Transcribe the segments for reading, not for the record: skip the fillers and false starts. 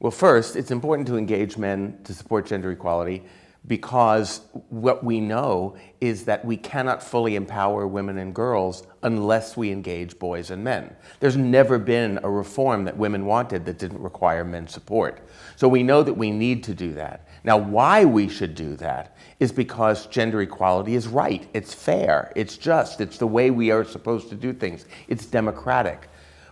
Well, first, it's important to engage men to support gender equality because what we know is that we cannot fully empower women and girls unless we engage boys and men. There's never been a reform that women wanted that didn't require men's support. So we know that we need to do that. Now, why we should do that is because gender equality is right, it's fair, it's just, it's the way we are supposed to do things, it's democratic.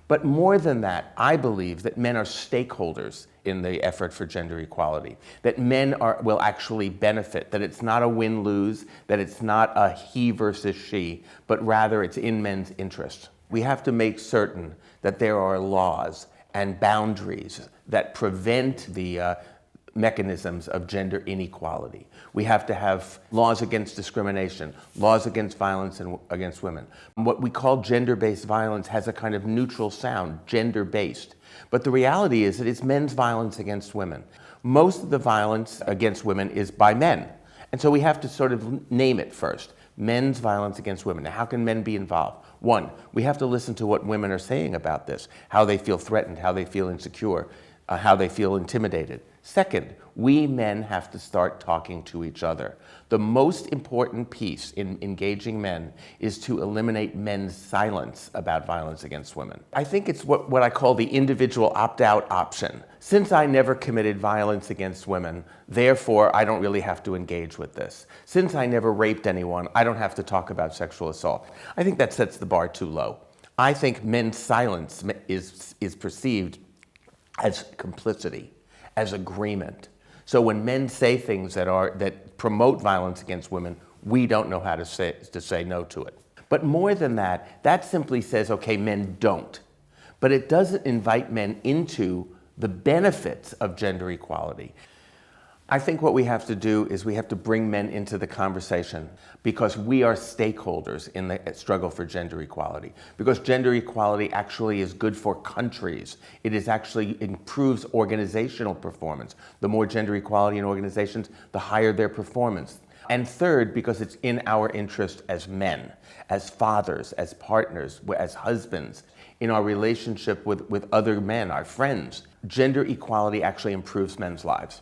But more than that, I believe that men are stakeholders in the effort for gender equality, that men will actually benefit, that it's not a win-lose, that it's not a he versus she, but rather it's in men's interest. We have to make certain that there are laws and boundaries that prevent the mechanisms of gender inequality. We have to have laws against discrimination, laws against violence against women. What we call gender-based violence has a kind of neutral sound, gender-based. But the reality is that it's men's violence against women. Most of the violence against women is by men. And so we have to sort of name it first. Men's violence against women. Now, how can men be involved? One, we have to listen to what women are saying about this, how they feel threatened, how they feel insecure, how they feel intimidated. Second, we men have to start talking to each other. The most important piece in engaging men is to eliminate men's silence about violence against women. I think it's what I call the individual opt-out option. Since I never committed violence against women, therefore I don't really have to engage with this. Since I never raped anyone, I don't have to talk about sexual assault. I think that sets the bar too low. I think men's silence is perceived as complicity, as agreement. So when men say things that promote violence against women, we don't know how to say no to it. But more than that, that simply says, okay, men don't. But it doesn't invite men into the benefits of gender equality. I think what we have to do is we have to bring men into the conversation because we are stakeholders in the struggle for gender equality. Because gender equality actually is good for countries. It is actually improves organizational performance. The more gender equality in organizations, the higher their performance. And third, because it's in our interest as men, as fathers, as partners, as husbands, in our relationship with other men, our friends. Gender equality actually improves men's lives.